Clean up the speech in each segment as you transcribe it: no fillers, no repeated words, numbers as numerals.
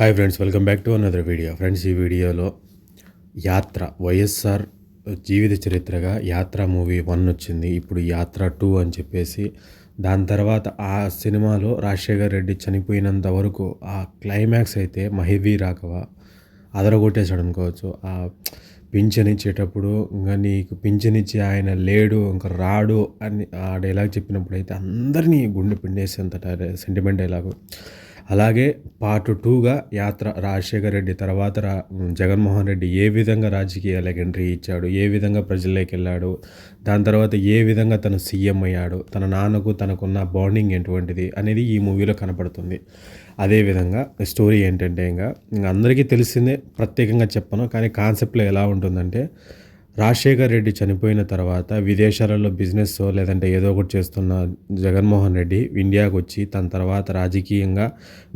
Hi friends, welcome back to another video. Friends, ఈ వీడియోలో యాత్ర వైఎస్ఆర్ జీవిత చరిత్రగా యాత్ర మూవీ 1 వచ్చింది. ఇప్పుడు యాత్ర 2 అని చెప్పేసి దాని తర్వాత ఆ సినిమాలో రాజశేఖర్ రెడ్డి చనిపోయినంత వరకు ఆ క్లైమాక్స్ అయితే మహివీ రాఘవ అదరగొట్టేశాడు అనుకోవచ్చు. ఆ పింఛన్ ఇచ్చేటప్పుడు ఇంకా నీకు పింఛన్ ఇచ్చి ఆయన లేడు ఇంకా రాడు అని ఆ డైలాగ్ చెప్పినప్పుడు అయితే అందరినీ గుండె పిండేసేంత సెంటిమెంట్ డైలాగు. అలాగే పార్ట్ 2గా యాత్ర రాజశేఖర్ రెడ్డి తర్వాత జగన్మోహన్ రెడ్డి ఏ విధంగా రాజకీయాలకు ఎంట్రీ ఇచ్చాడు, ఏ విధంగా ప్రజల్లోకి వెళ్ళాడు, దాని తర్వాత ఏ విధంగా తను సీఎం అయ్యాడు, తన నాన్నకు తనకున్న బాండింగ్ ఎటువంటిది అనేది ఈ మూవీలో కనపడుతుంది. అదేవిధంగా స్టోరీ ఏంటంటే ఇంకా అందరికీ తెలిసిందే, ప్రత్యేకంగా చెప్పను. కానీ కాన్సెప్ట్లో ఎలా ఉంటుందంటే, రాజశేఖర్ రెడ్డి చనిపోయిన తర్వాత విదేశాలలో బిజినెస్ లేదంటే ఏదో ఒకటి చేస్తున్న జగన్మోహన్ రెడ్డి ఇండియాకు వచ్చి తన తర్వాత రాజకీయంగా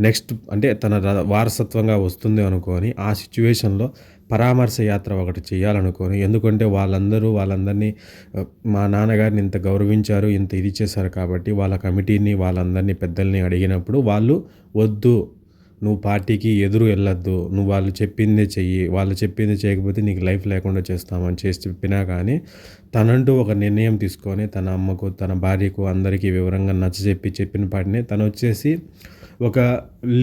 నెక్స్ట్ అంటే తన వారసత్వంగా వస్తుంది అనుకొని ఆ సిచ్యువేషన్లో పరామర్శ యాత్ర ఒకటి చేయాలనుకొని, ఎందుకంటే వాళ్ళందరినీ మా నాన్నగారిని ఇంత గౌరవించారు, ఇంత ఇది చేశారు కాబట్టి వాళ్ళ కమిటీని వాళ్ళందరినీ పెద్దల్ని అడిగినప్పుడు వాళ్ళు వద్దు, నువ్వు పార్టీకి ఎదురు వెళ్ళొద్దు, నువ్వు వాళ్ళు చెప్పిందే చెయ్యి, వాళ్ళు చెప్పింది చేయకపోతే నీకు లైఫ్ లేకుండా చేస్తామని చెప్పినా కానీ తనంటూ ఒక నిర్ణయం తీసుకొని తన అమ్మకు తన భార్యకు అందరికీ వివరంగా చెప్పిన పాటినే తను వచ్చేసి ఒక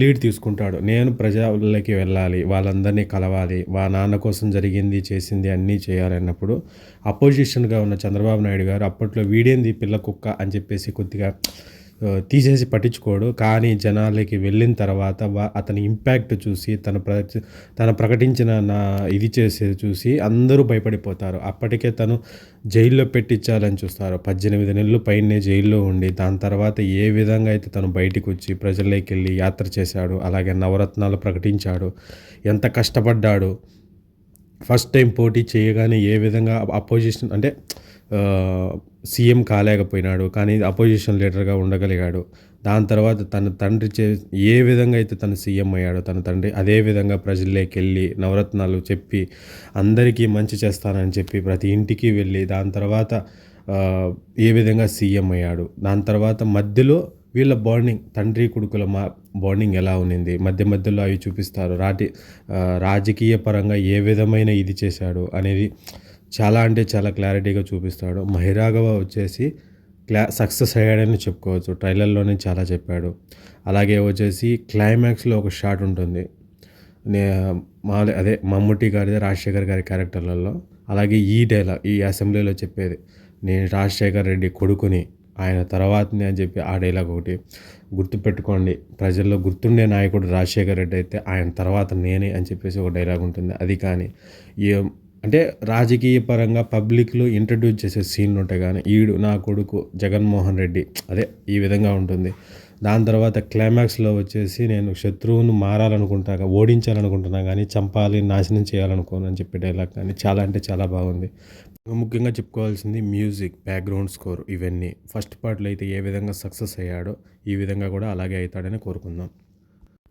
లీడ్ తీసుకుంటాడు. నేను ప్రజలకి వెళ్ళాలి, వాళ్ళందరినీ కలవాలి, నాన్న కోసం జరిగింది చేసింది అన్నీ చేయాలన్నప్పుడు అపోజిషన్గా ఉన్న చంద్రబాబు నాయుడు గారు అప్పట్లో వీడేంది పిల్ల కుక్క అని చెప్పేసి కొద్దిగా తీసేసి పట్టించుకోడు. కానీ జనాలకి వెళ్ళిన తర్వాత అతని ఇంపాక్ట్ చూసి తను ప్రకటించిన ఇది చేసేది చూసి అందరూ భయపడిపోతారు. అప్పటికే తను జైల్లో పెట్టించాలని చూస్తారు. 18 నెలలు పైనే జైల్లో ఉండి దాని తర్వాత ఏ విధంగా అయితే తను బయటికి వచ్చి ప్రజల్లోకి వెళ్ళి యాత్ర చేశాడు, అలాగే నవరత్నాలు ప్రకటించాడు, ఎంత కష్టపడ్డాడు, ఫస్ట్ టైం పోటీ చేయగానే ఏ విధంగా అపోజిషన్ అంటే సీఎం కాలేకపోయినాడు, కానీ అపోజిషన్ లీడర్గా ఉండగలిగాడు. దాని తర్వాత తన తండ్రి ఏ విధంగా అయితే తను సీఎం అయ్యాడో తన తండ్రి అదే విధంగా ప్రజల్లోకి వెళ్ళి నవరత్నాలు చెప్పి అందరికీ మంచి చేస్తానని చెప్పి ప్రతి ఇంటికి వెళ్ళి దాని తర్వాత ఏ విధంగా సీఎం అయ్యాడు. దాని తర్వాత మధ్యలో వీళ్ళ బాండింగ్ తండ్రి కొడుకుల బాండింగ్ ఎలా ఉన్నింది, మధ్యలో అవి చూపిస్తారు. రాజకీయ పరంగా ఏ విధమైన ఇది చేశాడు అనేది చాలా అంటే చాలా క్లారిటీగా చూపిస్తాడు. మహిరాఘవ వచ్చేసి సక్సెస్ అయ్యాడని చెప్పుకోవచ్చు. ట్రైలర్లోనే చాలా చెప్పాడు. అలాగే వచ్చేసి క్లైమాక్స్లో ఒక షాట్ ఉంటుంది, అదే మమ్ముట్టి గారిది రాజశేఖర్ గారి క్యారెక్టర్లలో. అలాగే ఈ డైలాగ్ ఈ అసెంబ్లీలో చెప్పేది, నేను రాజశేఖర్ రెడ్డి కొడుకుని ఆయన తర్వాతనే అని చెప్పి ఆ డైలాగ్ ఒకటి గుర్తుపెట్టుకోండి. ప్రజల్లో గుర్తుండే నాయకుడు రాజశేఖర్ రెడ్డి అయితే ఆయన తర్వాత నేనే అని చెప్పేసి ఒక డైలాగ్ ఉంటుంది. అది కానీ అంటే రాజకీయ పరంగా పబ్లిక్లో ఇంట్రడ్యూస్ చేసే సీన్లు ఉంటాయి. కానీ ఈడు నా కొడుకు జగన్మోహన్ రెడ్డి అదే ఈ విధంగా ఉంటుంది. దాని తర్వాత క్లైమాక్స్లో వచ్చేసి నేను శత్రువును ఓడించాలనుకుంటున్నా కానీ చంపాలి, నాశనం చేయాలనుకోను అని చెప్పే డైలాగ్ కానీ చాలా అంటే చాలా బాగుంది. ముఖ్యంగా చెప్పుకోవాల్సింది మ్యూజిక్, బ్యాక్గ్రౌండ్ స్కోర్, ఇవన్నీ ఫస్ట్ పార్ట్లో అయితే ఏ విధంగా సక్సెస్ అయ్యాడో ఈ విధంగా కూడా అలాగే అవుతాడని కోరుకుందాం.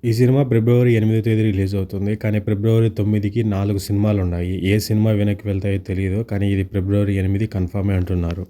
ఈ సినిమా ఫిబ్రవరి 8వ తేదీ రిలీజ్ అవుతుంది. కానీ ఫిబ్రవరి 9కి 4 సినిమాలు ఉన్నాయి. ఏ సినిమా వెనక్కి వెళ్తాయో తెలియదు, కానీ ఇది ఫిబ్రవరి 8 కన్ఫర్మే అంటున్నారు.